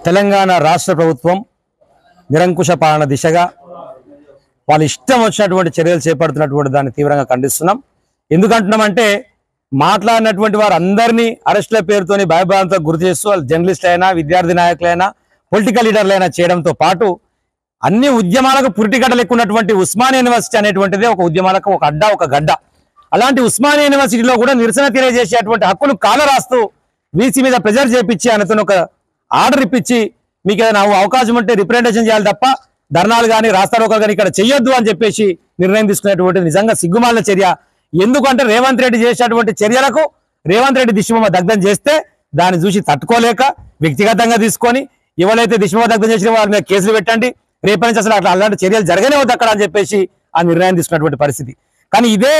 తెలంగాణ రాష్ట్ర ప్రభుత్వం నిరంకుశ పాలన దిశగా వాళ్ళు ఇష్టం వచ్చినటువంటి చర్యలు చేపడుతున్నటువంటి దాన్ని తీవ్రంగా ఖండిస్తున్నాం. ఎందుకంటున్నామంటే మాట్లాడినటువంటి వారు అందరినీ అరెస్టుల పేరుతోని భయభ్రాంతులకు గురి చేస్తూ వాళ్ళు జర్నలిస్టులైనా విద్యార్థి నాయకులైనా పొలిటికల్ లీడర్లైనా చేయడంతో పాటు అన్ని ఉద్యమాలకు పురిటిగడ్డ లెక్కున్నటువంటి ఉస్మానియా యూనివర్సిటీ అనేటువంటిది ఒక ఉద్యమాలకు ఒక అడ్డ ఒక గడ్డ. అలాంటి ఉస్మానియా యూనివర్సిటీలో కూడా నిరసన తెలియజేసేటువంటి హక్కులు కాలరాస్తూ వీసీ మీద ప్రెజర్ చేపించి ఆయనతో ఒక ఆర్డర్ ఇప్పించి మీకు ఏదైనా అవకాశం ఉంటే రిప్రజెంటేషన్ చేయాలి తప్ప ధర్నాలు కానీ రాస్తారోకలు కానీ ఇక్కడ చెయ్యొద్దు అని చెప్పేసి నిర్ణయం తీసుకునేటువంటి నిజంగా సిగ్గుమాలిన చర్య. ఎందుకంటే రేవంత్ రెడ్డి చేసేటువంటి చర్యలకు రేవంత్ రెడ్డి దిశబొమ్మ దగ్ధం చేస్తే దాన్ని చూసి తట్టుకోలేక వ్యక్తిగతంగా తీసుకొని ఎవరైతే దిశబొమ్మ దగ్ధం చేసిన వాళ్ళ మీద కేసులు పెట్టండి, రేపటి నుంచి అసలు అలాంటి చర్యలు జరగనే వద్దు అక్కడ అని చెప్పేసి ఆ నిర్ణయం తీసుకున్నటువంటి పరిస్థితి. కానీ ఇదే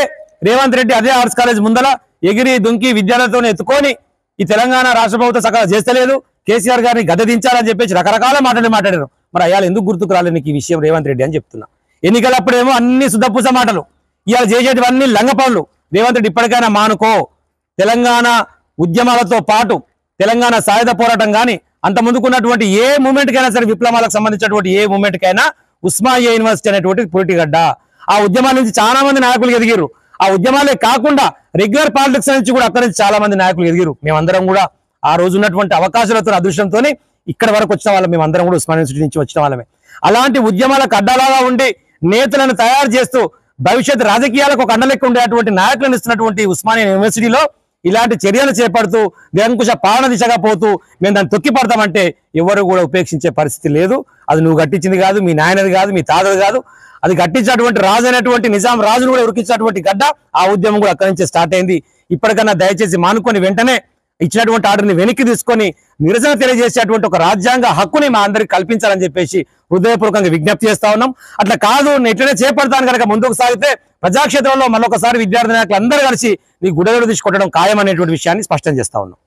రేవంత్ రెడ్డి అదే ఆర్ట్స్ కాలేజ్ ముందల ఎగిరి దుంకి విద్యార్థులతో ఎత్తుకొని ఈ తెలంగాణ రాష్ట్ర ప్రభుత్వం సకాలం చేస్తలేదు, కేసీఆర్ గారిని గద్దె దించాలని చెప్పేసి రకరకాల మాట్లాడారు. మరి అయ్యాలు ఎందుకు గుర్తుకు రాలేదు నీకు ఈ విషయం రేవంత్ రెడ్డి అని చెప్తున్నా. ఎన్నికలప్పుడేమో అన్ని శుద్ధపూస మాటలు, ఇవాళ చేసేటివన్నీ లంగ పనులు. రేవంత్ రెడ్డి ఇప్పటికైనా మానుకో. తెలంగాణ ఉద్యమాలతో పాటు తెలంగాణ సాయుధ పోరాటం కానీ అంత ముందుకున్నటువంటి ఏ మూమెంట్కైనా సరే విప్లవాలకు సంబంధించినటువంటి ఏ మూమెంట్కైనా ఉస్మానియా యూనివర్సిటీ అనేటువంటి పురిటిగడ్డ. ఆ ఉద్యమాల నుంచి చాలా మంది నాయకులు ఎదిగారు. ఆ ఉద్యమాలే కాకుండా రెగ్యులర్ పాలిటిక్స్ నుంచి కూడా అక్కడి నుంచి చాలా మంది నాయకులు ఎదిగారు. మేమందరం కూడా ఆ రోజు ఉన్నటువంటి అవకాశాలతో అదృష్టంతో ఇక్కడ వరకు వచ్చిన వాళ్ళం. మేమందరం కూడా ఉస్మానియా యూనివర్సిటీ నుంచి వచ్చిన వాళ్ళమే. అలాంటి ఉద్యమాలకు అడ్డలాగా ఉండి నేతలను తయారు చేస్తూ భవిష్యత్ రాజకీయాలకు ఒక అండలెక్క ఉండేటువంటి నాయకులను ఇస్తున్నటువంటి ఉస్మానియా యూనివర్సిటీలో ఇలాంటి చర్యలు చేపడుతూ నిరంకుశ పాలన దిశగా పోతూ మేము దాన్ని తొక్కి పడతామంటే ఎవరు కూడా ఉపేక్షించే పరిస్థితి లేదు. అది నువ్వు కట్టించింది కాదు, మీ నాయనది కాదు, మీ తాతది కాదు. అది కట్టించినటువంటి రాజు అయినటువంటి నిజాం రాజును కూడా ఉరికించినటువంటి గడ్డ. ఆ ఉద్యమం కూడా అక్కడి నుంచే స్టార్ట్ అయింది. ఇప్పటికన్నా దయచేసి మానుకొని వెంటనే ఇచ్చినటువంటి ఆర్డర్ని వెనక్కి తీసుకొని నిరసన తెలియజేసేటువంటి ఒక రాజ్యాంగ హక్కుని మా అందరికి కల్పించాలని చెప్పేసి హృదయపూర్వకంగా విజ్ఞప్తి చేస్తా ఉన్నాం. అట్లా కాదు ఎట్లనే చేపడతాను కనుక ముందుకు సాగితే ప్రజాక్షేత్రంలో మళ్ళొకసారి విద్యార్థి నాయకులు అందరూ కలిసి నీ గుడగడు తీసుకొట్టడం ఖాయం అనేటువంటి విషయాన్ని స్పష్టం చేస్తా ఉన్నాం.